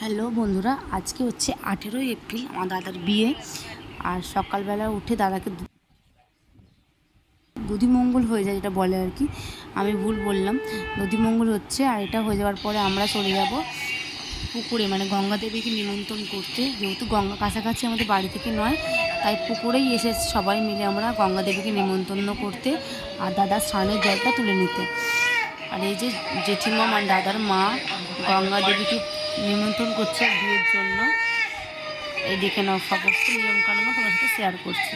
Hello বন্ধুরা, আজকে হচ্ছে 18ই এপ্রিল আমার দাদার বিয়ে। আর সকালবেলা উঠে দাদাকে দধিমঙ্গল হয়ে যায়, যেটা বলে আর কি। আমি ভুল বললাম, দধিমঙ্গল হচ্ছে। আর এটা হয়ে যাওয়ার পরে আমরা চলে যাব পুকুরে, মানে গঙ্গা দেবীকে নিমন্ত্রণ করতে। যেহেতু গঙ্গা কাছাকাছি আমাদের বাড়ি থেকে নয়, তাই পুকুরেই এসে সবাই মিলে আমরা গঙ্গা দেবীকে নিমন্ত্রণ করতে আর দাদার স্নানের জলটা তুলে নিতে। আর এই যে জেঠিমা মানে দাদার মা গঙ্গা দেবীকে নিমন্ত্রণ করছে বিয়ের জন্য। এই দেখে নাও, সমস্ত নিয়মকানুন তোমার সাথে শেয়ার করছি,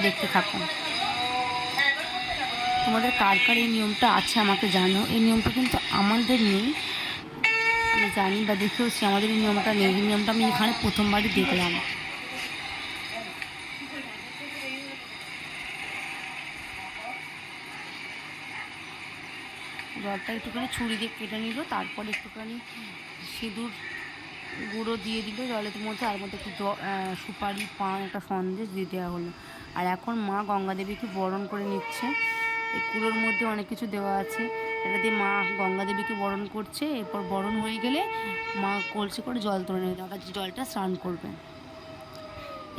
দেখতে থাকুন। তোমাদের কার কার এই নিয়মটা আছে আমাকে জানো। এই নিয়মটা কিন্তু আমাদের নেই, আমি জানি বা দেখেওছি আমাদের এই নিয়মটা নেই। এই নিয়মটা আমি এখানে প্রথমবারই দেখলাম। জলটা একটুখানি ছুরি দিয়ে কেটে নিল, তারপর একটুখানি সিঁদুর গুঁড়ো দিয়ে দিল জলের মধ্যে, আর মধ্যে একটু সুপারি, পান, একটা সন্দেশ দিয়ে দেওয়া হলো। আর এখন মা গঙ্গা দেবীকে বরণ করে নিচ্ছে। এই কুলোর মধ্যে অনেক কিছু দেওয়া আছে, এটা দিয়ে মা গঙ্গা দেবীকে বরণ করছে। এরপর বরণ হয়ে গেলে মা কলসি করে জল তুলে নেবে, দাদা জলটা স্নান করবে।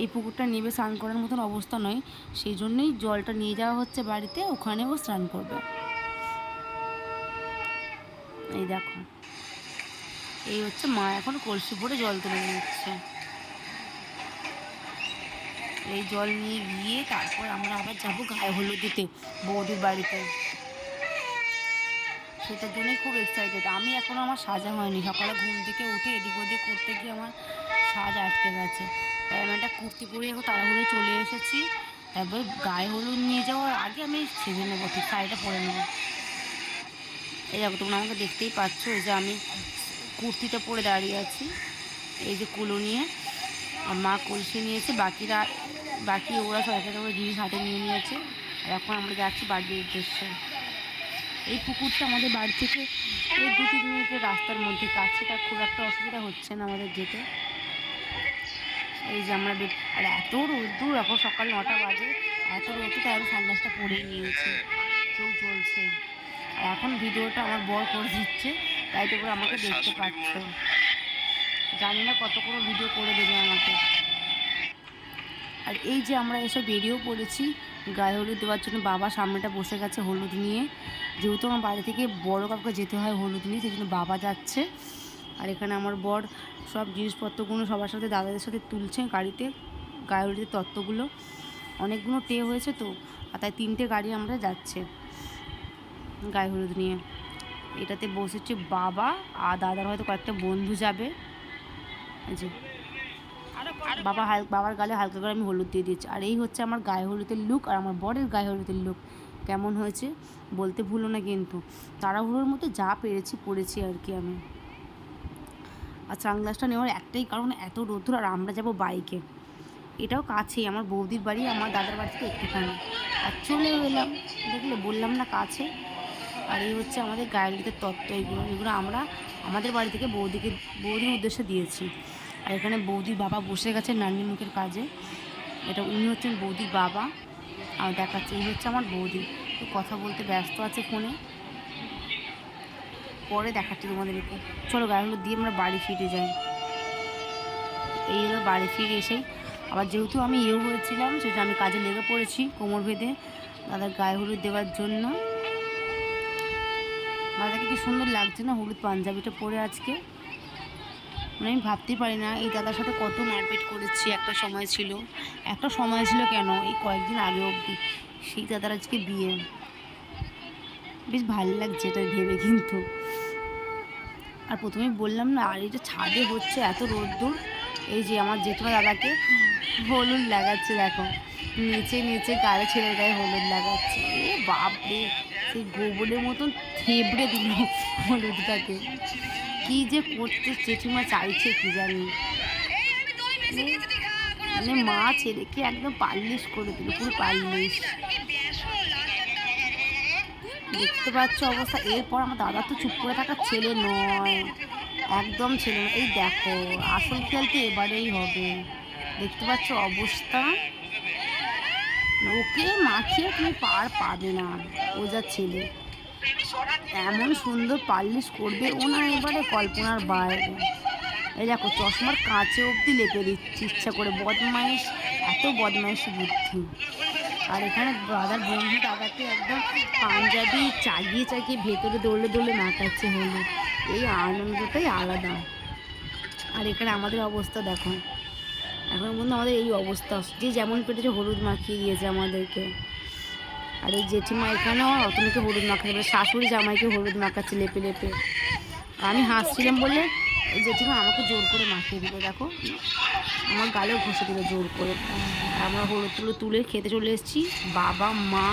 এই পুকুরটা নেবে স্নান করার মতন অবস্থা নয়, সেই জন্যই জলটা নিয়ে যাওয়া হচ্ছে বাড়িতে, ওখানেও স্নান করবে। এই দেখো, এই হচ্ছে মা এখন কলসি ভরে জল তুলে নিচ্ছে। এই জল নিয়ে গিয়ে তারপর আমরা আবার যাবো গায়ে হলুদ দিতে বৌদির বাড়িতে। সেটার জন্যই খুব এক্সাইটেড আমি। এখনও আমার সাজা হয়নি, সকালে ঘুম থেকে উঠে এদিক ওদিক করতে গিয়ে আমার সাজ আটকে গেছে। তাই আমি একটা কুর্তি পরে এখন তাড়াহুড়ো চলে এসেছি। তারপর গায়ে হলুদ নিয়ে যাওয়ার আগে আমি সেজে নেবো, ঠিক শাড়িটা পরে নেবো। এই দেখো, তোমরা আমাকে দেখতেই পাচ্ছ, এই যে আমি কুর্তিটা পরে দাঁড়িয়ে আছি, এই যে কুলো নিয়ে। আর মা কলসি নিয়েছে, বাকি ওরা সব একটা করে জিনিস হাতে নিয়ে নিয়েছে। আর এখন আমরা যাচ্ছি বাড়ির উদ্দেশ্যে। এই পুকুরটা আমাদের বাড়ি থেকে এই 2-3 মিনিটের রাস্তার মধ্যে কাছে, তার খুব একটা অসুবিধা হচ্ছে না আমাদের যেতে। এই যে আমরা আর এত রোদ্দুর, এখন সকাল 9টা বাজে, এত রোদ্দুর, তাই আমি সানগ্লাসটা পরেই নিয়েছি, চোখ জ্বলছে। আর এখন ভিডিওটা আমার বর করে দিচ্ছে, তাই তো করে আমাকে দেখতে পাচ্ছ। জানি না কত করে ভিডিও করে দেবে আমাকে। আর এই যে আমরা এসব বেরিয়েও পড়েছি গায়ে হলুদ দেওয়ার জন্য। বাবা সামনেটা বসে গেছে হলুদ নিয়ে, যেহেতু আমার বাড়ি থেকে বড় কাউকে যেতে হয় হলুদ নিয়ে, সেই জন্য বাবা যাচ্ছে। আর এখানে আমার বর সব জিনিসপত্রগুলো সবার সাথে দাদাদের সাথে তুলছে গাড়িতে, গায়ে হলুদের তত্ত্বগুলো। অনেকগুলো টে হয়েছে তো, আর তাই 3টে গাড়ি আমরা যাচ্ছে গায়ে হলুদ নিয়ে। এটাতে বসেছে বাবা, আর দাদার হয়তো কয়েকটা বন্ধু যাবে। যে বাবার গালে হালকা করে আমি হলুদ দিয়ে দিয়েছি। আর এই হচ্ছে আমার গায়ে হলুদের লুক, আর আমার বরের গায়ে হলুদের লুক কেমন হয়েছে বলতে ভুলো না কিন্তু। তাড়াহুড়োর মতো যা পেরেছি পড়েছি আর কি আমি। আর সানগ্লাসটা নেওয়ার একটাই কারণ, এত রোদ্দুর, আর আমরা যাব বাইকে। এটাও কাছেই, আমার বৌদির বাড়ি আমার দাদার বাড়ি থেকে একটুখানি। আর চলে এলাম, দেখলে বললাম না কাছে। আর এই হচ্ছে আমাদের গায়ে হলুদের তত্ত্ব। এগুলো আমরা আমাদের বাড়ি থেকে বৌদির উদ্দেশ্যে দিয়েছি। আর এখানে বৌদির বাবা বসে গেছে নান্নির মুখের কাজে। এটা উনি হচ্ছেন বৌদির বাবা। আর দেখাচ্ছে এই হচ্ছে আমার বৌদি, তো কথা বলতে ব্যস্ত আছে ফোনে, পরে দেখাচ্ছি তোমাদেরকে। চলো গায়ে হলুদ দিয়ে আমরা বাড়ি ফিরে যাই। এই হলো বাড়ি ফিরে এসেই আবার যেহেতু আমি হয়েছিলাম, সেটা আমি কাজে লেগে পড়েছি কোমর বেঁধে দাদার গায়ে হলুদ দেওয়ার জন্য। দাদাকে কি সুন্দর লাগছে না হলুদ পাঞ্জাবিটা পরে আজকে, মানে আমি ভাবতেই পারি না এই দাদার সাথে কত মারপিট করেছি। একটা সময় ছিল কেন, এই কয়েকদিন আগে অবধি। সেই দাদার আজকে বিয়ে, বেশ ভালো লাগছে এটা ভেবে কিন্তু। আর প্রথমে বললাম না, আর এটা ছাদে হচ্ছে এত রোদ্দুর। এই যে আমার জেঠুমা দাদাকে হলুদ লাগাচ্ছে, দেখো নিচে গায়ে ছেলের গায়ে হলুদ লাগাচ্ছে। এ বাপরে, সেই গোবরের মতন থেবড়ে দিল হলুদটাকে। কি যে করতে জেঠিমা চাইছে কি জানি, মানে মা ছেলেকে একদম পালিশ করে দিল, পুরো পালিশ। দেখতে পাচ্ছ অবস্থা। এরপর আমার দাদা তো চুপ করে থাকার ছেলে নয়, একদম ছেলে নয়। এই দেখো, আসল খেল তো এবারেই হবে। দেখতে পাচ্ছ অবস্থা, ওকে মাখিয়ে তুমি পার পাবে না। ও যা ছেলে, এমন সুন্দর পালিশ করবে ও না, এবারে কল্পনার বাইরে। এই দেখো চশমার কাঁচে অবধি লেপে দিচ্ছি ইচ্ছা করে, বদমাইশ, এত বদমাইশি বুদ্ধি। আর এখানে দাদার বন্ধু দাদাকে একদম পাঞ্জাবি চাগিয়ে চাগিয়ে ভেতরে দৌড়ে দৌড়ে মাখাচ্ছে হলুদ, এই আনন্দটাই আলাদা। আর এখানে আমাদের অবস্থা দেখো, এখন বন্ধু আমাদের এই অবস্থা, যে যেমন পেটেছে হলুদ মাখিয়ে দিয়েছে আমাদেরকে। আর এই জেঠিমা এখানেও অতনুকে হলুদ মাখাচ্ছে, শাশুড়ি জামাইকে হলুদ মাখাচ্ছে লেপে লেপে। আমি হাসছিলাম বলে এই জেঠিমা আমাকে জোর করে মাখিয়ে দিল, দেখো আমার গালেও ঘষে দিল জোর করে। আমরা হলুদ তুলে খেতে চলে এসেছি, বাবা মা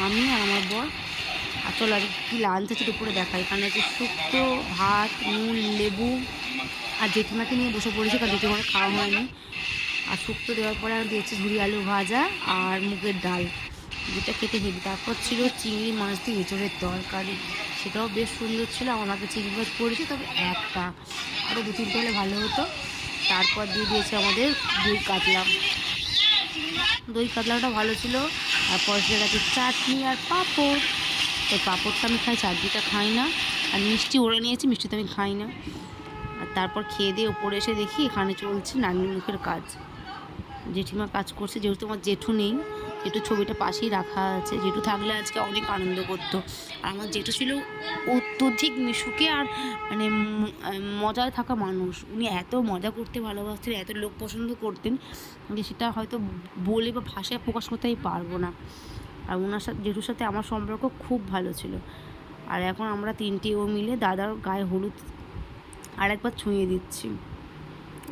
আমি আর আমার বর। আর চলো আর কী লাঞ্চ আছে দুপুরে দেখা। এখানে হচ্ছে শুক্তো, ভাত, নুন, লেবু। আর জেঠিমাকে নিয়ে বসে পড়েছি কারণ জেঠিমাকে খাওয়া হয়নি। আর শুক্তো দেওয়ার পরে আর দিয়েছি ঝুরি আলু ভাজা আর মুগের ডাল, যেটা খেতে হেবি। তারপর ছিল চিংড়ি মাছ দিয়ে এঁচোড়ের তরকারি, সেটাও বেশ সুন্দর ছিল। আমাকে চিংড়ি মাছ পড়েছে, তবে একটা, আরও 2-3টে হলে ভালো হতো। তারপর দিয়ে দিয়েছে আমাদের দই কাতলাটা ভালো ছিল। তারপর সে গেছে চাটনি আর পাঁপড়। তো পাঁপড়টা আমি খাই, চাটনিটা খাই না। আর মিষ্টি ওরা নিয়েছি, মিষ্টিটা আমি খাই না। আর তারপর খেয়ে দিয়ে ওপরে এসে দেখি এখানে চলছে নানির মুখের কাজ, জেঠিমা কাজ করছে। যেহেতু আমার জেঠু নেই, জেঠু ছবিটা পাশেই রাখা আছে, জেঠু থাকলে আজকে অনেক আনন্দ করতো। আর আমার জেঠু ছিল অত্যধিক মিশুকে আর মানে মজায় থাকা মানুষ। উনি এত মজা করতে ভালোবাসতেন, এত লোক পছন্দ করতেন যে সেটা হয়তো বলে বা ভাষায় প্রকাশ করতেই পারবো না। আর ওনার সাথে, জেঠুর সাথে আমার সম্পর্ক খুব ভালো ছিল। আর এখন আমরা তিনটেও মিলে দাদার গায়ে হলুদ আর একবার ছুঁয়ে দিচ্ছি।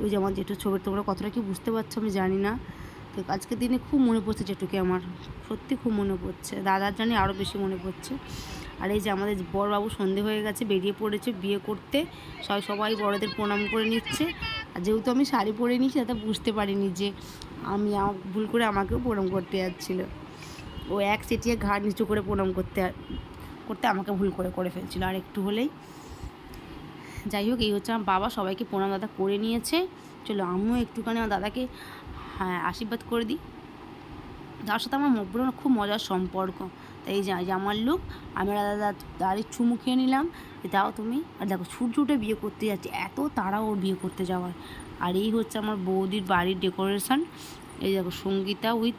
ওই যে আমার জেঠুর ছবির, তোমরা কতটা কি বুঝতে পারছো আমি জানি না। তো আজকের দিনে খুব মনে পড়ছে জেঠুকে, আমার সত্যি খুব মনে পড়ছে। দাদার জানি আরও বেশি মনে পড়ছে। আর এই যে আমাদের বড়বাবু সন্ধে হয়ে গেছে, বেরিয়ে পড়েছে বিয়ে করতে। সবাই বড়দের প্রণাম করে নিচ্ছে। আর যেহেতু আমি শাড়ি পরে নিয়েছি, তাতে বুঝতে পারিনি যে আমি ভুল করে আমাকেও প্রণাম করতে যাচ্ছিলো। ও এক চেটিয়ে ঘাড় নিচু করে প্রণাম করতে আমাকে ভুল করে ফেলছিল আর একটু হলেই। যাই হোক, এই হচ্ছে আমার বাবা, সবাইকে প্রণাম দাদা করে নিয়েছে। চলো আমিও একটুখানি আমার দাদাকে আশীর্বাদ করে দিই। যার সাথে আমার খুব মজার সম্পর্ক। তাই এই যে আমার লোক, আমি দাদার চুমু খেয়ে নিলাম, দাও তুমি। আর দেখো সূর্য উঠে বিয়ে করতে যাচ্ছে, এত তাড়া ওর বিয়ে করতে যাওয়ার। আর এই হচ্ছে আমার বৌদির বাড়ির ডেকোরেশন। এই দেখো সঙ্গীতা উইথ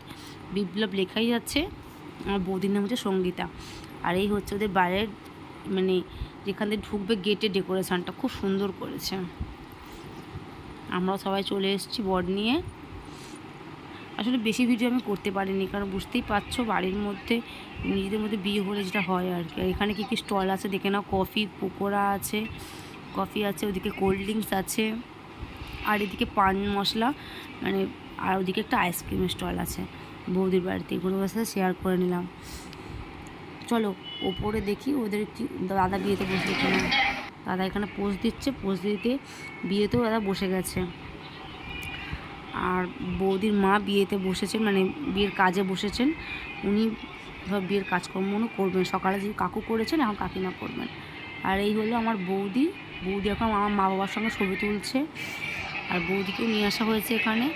বিপ্লব লেখাই যাচ্ছে, আমার বৌদির নাম হচ্ছে সঙ্গীতা। আর এই হচ্ছে ওদের বাইরের মানে যেখান থেকে ঢুকবে গেটের ডেকোরেশনটা খুব সুন্দর করেছে। আমরাও সবাই চলে এসেছি বর নিয়ে। আসলে বেশি ভিডিও আমি করতে পারিনি, কারণ বুঝতেই পারছো বাড়ির মধ্যে নিজেদের মধ্যে বিয়ে হলে যেটা হয় আর কি। আর এখানে কী কী স্টল আছে দেখে নাও, কফি পকোড়া আছে, ওদিকে কোল্ড ড্রিঙ্কস আছে, আর এদিকে পান মশলা মানে, আর ওদিকে একটা আইসক্রিমের স্টল আছে বৌদির বাড়িতে। এগুলোর সাথে শেয়ার করে নিলাম। চলো ওপরে দেখি ওদের কি দাদা বিয়েতে বসে কিনা। দাদা এখানে পোজ দিচ্ছে, পোজ দিতে বিয়েতেও দাদা বসে গেছে। আর বৌদির মা বিয়েতে বসেছেন, মানে বিয়ের কাজে বসেছেন। উনি ধর বিয়ের কাজকর্মও করবেন, সকালে যে কাকু করেছেন এখন কাকিমা করবেন। আর এই হলো আমার বৌদি এখন আমার মা বাবার সঙ্গে ছবি তুলছে। আর বৌদিকেও নিয়ে আসা হয়েছে এখানে।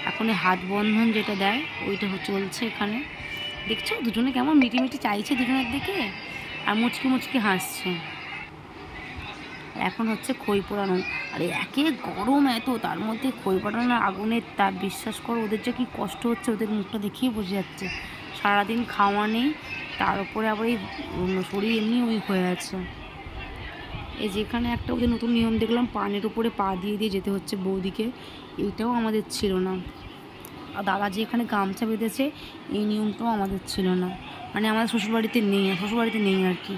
এখন হাত বন্ধন যেটা দেয় ওইটা চলছে এখানে। দেখছো দুজনে কেমন মিটিমিটি চাইছে দুজনের দিকে, আর মুচকি হাসছে। এখন হচ্ছে খই পোড়ানো। আর একে গরম এত, তার মধ্যে খই পোড়ানোর আগুনের তাপ, বিশ্বাস করো ওদের যে কী কষ্ট হচ্ছে, ওদের মুখটা দেখিয়ে বোঝা যাচ্ছে। সারাদিন খাওয়া নেই, তার উপরে আবার এই শরীর এমনি উইক হয়ে আছে। এই যেখানে একটা ওদের নতুন নিয়ম দেখলাম, পানের উপরে পা দিয়ে যেতে হচ্ছে বৌদিকে, এইটাও আমাদের ছিল না। আর দাদা যে এখানে গামছা বেঁধেছে, এই নিয়মটাও আমাদের ছিল না, মানে আমাদের শ্বশুরবাড়িতে নেই আর কি।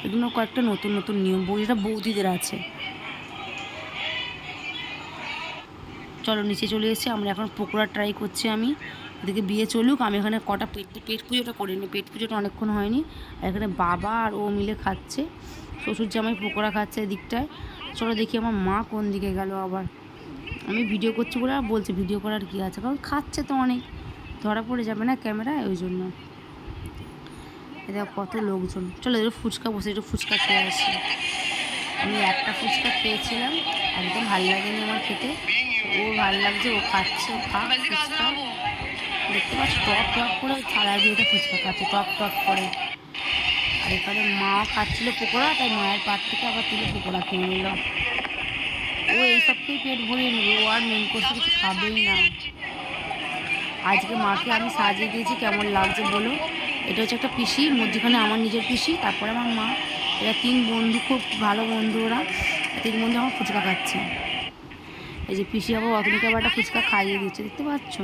এগুলো কয়েকটা নতুন নিয়ম যেটা বৌদিদের আছে। চলো নিচে চলে এসেছি আমরা, এখন পকোড়া ট্রাই করছি আমি। এদিকে বিয়ে চলুক, আমি এখানে কটা পেট পুজোটা করিনি, পেট পুজোটা অনেকক্ষণ হয়নি। আর এখানে বাবা আর ও মিলে খাচ্ছে, শ্বশুর জামাই পকোড়া খাচ্ছে এদিকটায়। চলো দেখি আমার মা কোন দিকে গেল আবার। আমি ভিডিও করছি বলে আর বলছি ভিডিও করার কী আছে, কারণ খাচ্ছে তো অনেক, ধরা পড়ে যাবে না ক্যামেরায়, ওই জন্য। এটা কত লোকজন। চলো একটু ফুচকা বসে একটু ফুচকা খেয়ে আসি। আমি একটা ফুচকা খেয়েছিলাম, একদম ভালো লাগেনি আমার খেতে। ও ভালো লাগছে, ও খাচ্ছে, ফুচকা দেখতে পাচ্ছি টক করে থালা দিয়ে ফুচকা খাচ্ছে টক করে। আর এখানে মাও খাচ্ছিল পকোড়া, তাই মায়ের পাট থেকে আবার তুলে পকোড়া খেয়ে নিল। ও এইসব খেয়ে পেট ভরিয়ে নেবে, ও আর মেন কোর্সে কিছু খাবেই না। আজকে মাকে আমি সাজিয়ে দিয়েছি, কেমন লাগছে বলো। এটা হচ্ছে একটা পিসি, মধ্যখানে আমার নিজের পিসি, তারপরে আমার মা। এরা 3 বন্ধু, খুব ভালো বন্ধু ওরা। 3 বন্ধু আমার ফুচকা খাচ্ছে। এই যে পিসি আবার অতনুকে আবার একটা ফুচকা খাইয়ে দিচ্ছে, দেখতে পাচ্ছ।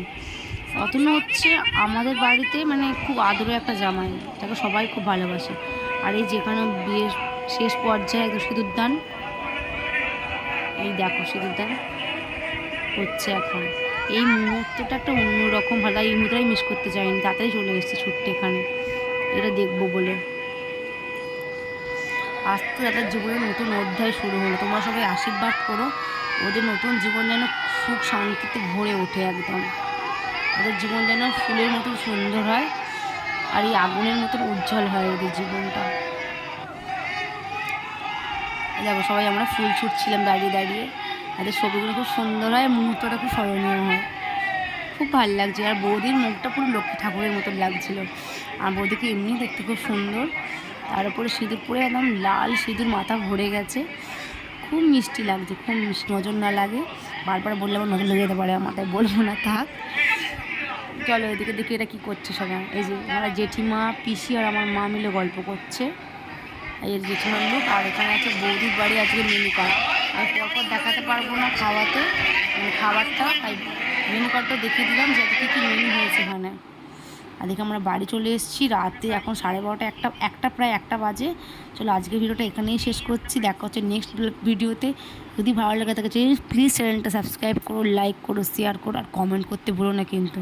অতনু হচ্ছে আমাদের বাড়িতে মানে খুব আদরের একটা জামাই, তাকে সবাই খুব ভালোবাসে। আর এই যেখানে বিয়ের শেষ পর্যায়ে একদম সিঁদুর দান, এই দেখো সিঁদুর দান হচ্ছে এখন। এই মুহূর্তটা একটা অন্যরকম ভালো, এই মুহূর্তটাই মিস করতে চাইনি, তাড়াতাড়ি চলে এসেছি ছুটতে এখানে এটা দেখবো বলে। আজকে তাদের জীবনের নতুন অধ্যায় শুরু হলো, তোমরা সবাই আশীর্বাদ করো, ওদের নতুন জীবন যেন সুখ শান্তিতে ভরে ওঠে একদম। ওদের জীবন যেন ফুলের মতন সুন্দর হয়, আর এই আগুনের মতন উজ্জ্বল হয় ওদের জীবনটা। দেখো সবাই আমরা ফুল ছুটছিলাম দাঁড়িয়ে দাঁড়িয়ে, তাদের ছবিগুলো খুব সুন্দর হয়, মুহূর্তটা খুব স্মরণীয় হয়, খুব ভালো লাগছে। আর বৌদির মুখটা পুরো লক্ষ্মী ঠাকুরের মতন লাগছিল। আর বৌদিকে এমনি দেখতে খুব সুন্দর, তার উপরে সিঁদুর পরে একদম লাল সিঁদুর, মাথা ভরে গেছে, খুব মিষ্টি লাগছে, খুব মিষ্টি। নজর না লাগে, বারবার বললে আমার নজর লেগে যেতে পারে, আমার তাই বলবো না, থাক। চলো এদিকে দেখি এটা কী করছে সবাই। এই যে আমার জেঠিমা, পিসি আর আমার মা মিলে গল্প করছে। এই যে জেঠিমার লোক, আর এখানে আছে বৌদির বাড়ি আজকে মেনু কার্ড। আমি পরপর দেখাতে পারবো না খাওয়াতে, মানে খাবারটা, তাই মেনু কার্ডটা দেখিয়ে দিলাম যে কী কী মেনু হয়েছে এখানে। আর দেখে আমরা বাড়ি চলে এসেছি রাতে, এখন 12:30 একটা প্রায় 1টা বাজে। চলো আজকের ভিডিওটা এখানেই শেষ করছি, দেখা হচ্ছে নেক্সট ভিডিওতে। যদি ভালো লাগে থাকে প্লিজ চ্যানেলটা সাবস্ক্রাইব করো, লাইক করো, শেয়ার করো, আর কমেন্ট করতে ভুলো না কিন্তু।